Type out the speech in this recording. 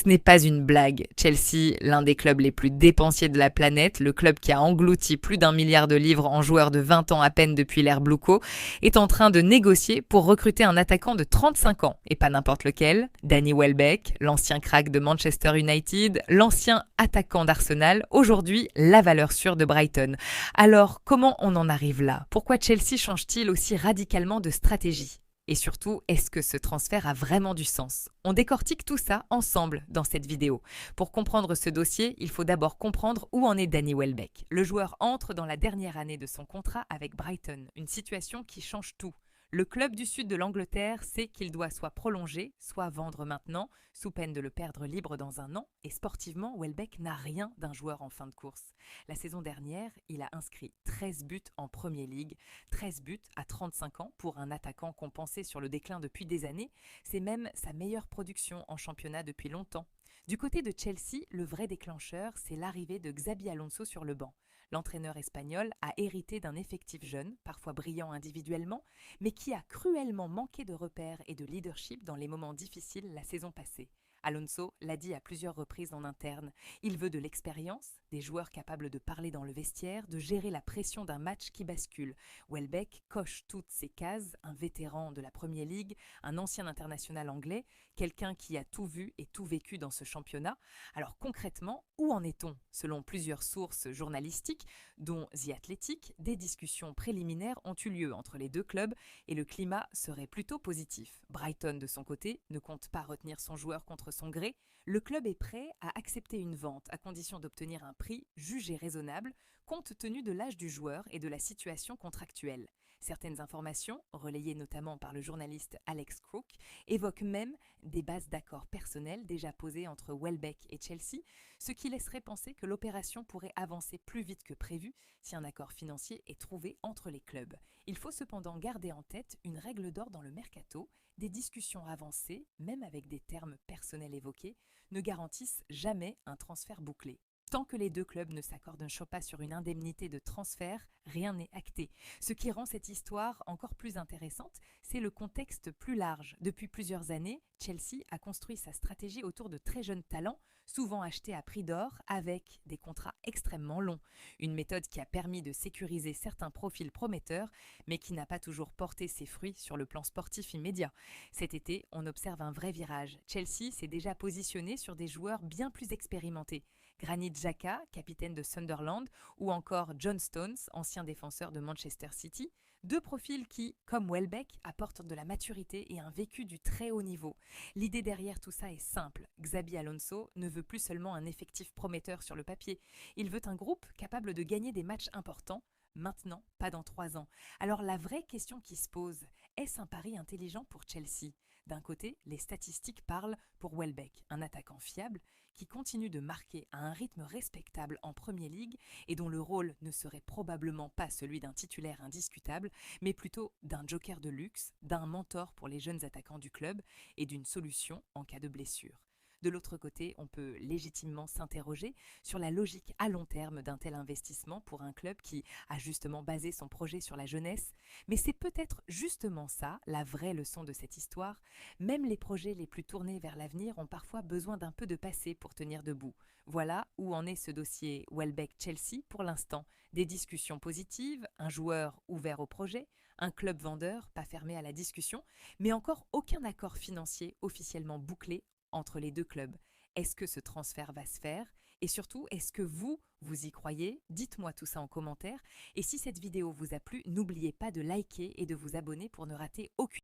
Ce n'est pas une blague. Chelsea, l'un des clubs les plus dépensiers de la planète, le club qui a englouti plus d'1 milliard de livres en joueurs de 20 ans à peine depuis l'ère Blueco, est en train de négocier pour recruter un attaquant de 35 ans, et pas n'importe lequel, Danny Welbeck, l'ancien crack de Manchester United, l'ancien attaquant d'Arsenal, aujourd'hui la valeur sûre de Brighton. Alors, comment on en arrive là? Pourquoi Chelsea change-t-il aussi radicalement de stratégie? Et surtout, est-ce que ce transfert a vraiment du sens? On décortique tout ça ensemble dans cette vidéo. Pour comprendre ce dossier, il faut d'abord comprendre où en est Danny Welbeck. Le joueur entre dans la dernière année de son contrat avec Brighton, une situation qui change tout. Le club du sud de l'Angleterre sait qu'il doit soit prolonger, soit vendre maintenant, sous peine de le perdre libre dans un an, et sportivement, Welbeck n'a rien d'un joueur en fin de course. La saison dernière, il a inscrit 13 buts en Premier League, 13 buts à 35 ans pour un attaquant compensé sur le déclin depuis des années, c'est même sa meilleure production en championnat depuis longtemps. Du côté de Chelsea, le vrai déclencheur, c'est l'arrivée de Xabi Alonso sur le banc. L'entraîneur espagnol a hérité d'un effectif jeune, parfois brillant individuellement, mais qui a cruellement manqué de repères et de leadership dans les moments difficiles la saison passée. Alonso l'a dit à plusieurs reprises en interne. Il veut de l'expérience, des joueurs capables de parler dans le vestiaire, de gérer la pression d'un match qui bascule. Welbeck coche toutes ces cases, un vétéran de la Premier League, un ancien international anglais, quelqu'un qui a tout vu et tout vécu dans ce championnat. Alors concrètement, où en est-on? Selon plusieurs sources journalistiques, dont The Athletic, des discussions préliminaires ont eu lieu entre les deux clubs et le climat serait plutôt positif. Brighton, de son côté, ne compte pas retenir son joueur contre son gré. Le club est prêt à accepter une vente à condition d'obtenir un prix jugé raisonnable compte tenu de l'âge du joueur et de la situation contractuelle. Certaines informations, relayées notamment par le journaliste Alex Crook, évoquent même des bases d'accords personnels déjà posées entre Welbeck et Chelsea, ce qui laisserait penser que l'opération pourrait avancer plus vite que prévu si un accord financier est trouvé entre les clubs. Il faut cependant garder en tête une règle d'or dans le mercato: des discussions avancées, même avec des termes personnels évoqués, ne garantissent jamais un transfert bouclé. Tant que les deux clubs ne s'accordent pas sur une indemnité de transfert, rien n'est acté. Ce qui rend cette histoire encore plus intéressante, c'est le contexte plus large. Depuis plusieurs années, Chelsea a construit sa stratégie autour de très jeunes talents, souvent achetés à prix d'or, avec des contrats extrêmement longs. Une méthode qui a permis de sécuriser certains profils prometteurs, mais qui n'a pas toujours porté ses fruits sur le plan sportif immédiat. Cet été, on observe un vrai virage. Chelsea s'est déjà positionné sur des joueurs bien plus expérimentés. Granit Xhaka, capitaine de Sunderland, ou encore John Stones, ancien défenseur de Manchester City, deux profils qui, comme Welbeck, apportent de la maturité et un vécu du très haut niveau. L'idée derrière tout ça est simple. Xabi Alonso ne veut plus seulement un effectif prometteur sur le papier. Il veut un groupe capable de gagner des matchs importants, maintenant, pas dans 3 ans. Alors la vraie question qui se pose, est-ce un pari intelligent pour Chelsea? D'un côté, les statistiques parlent pour Welbeck, un attaquant fiable qui continue de marquer à un rythme respectable en Premier League et dont le rôle ne serait probablement pas celui d'un titulaire indiscutable, mais plutôt d'un joker de luxe, d'un mentor pour les jeunes attaquants du club et d'une solution en cas de blessure. De l'autre côté, on peut légitimement s'interroger sur la logique à long terme d'un tel investissement pour un club qui a justement basé son projet sur la jeunesse. Mais c'est peut-être justement ça, la vraie leçon de cette histoire. Même les projets les plus tournés vers l'avenir ont parfois besoin d'un peu de passé pour tenir debout. Voilà où en est ce dossier Welbeck-Chelsea pour l'instant. Des discussions positives, un joueur ouvert au projet, un club vendeur pas fermé à la discussion, mais encore aucun accord financier officiellement bouclé entre les deux clubs. Est-ce que ce transfert va se faire? Et surtout, est-ce que vous y croyez? Dites-moi tout ça en commentaire. Et si cette vidéo vous a plu, n'oubliez pas de liker et de vous abonner pour ne rater aucune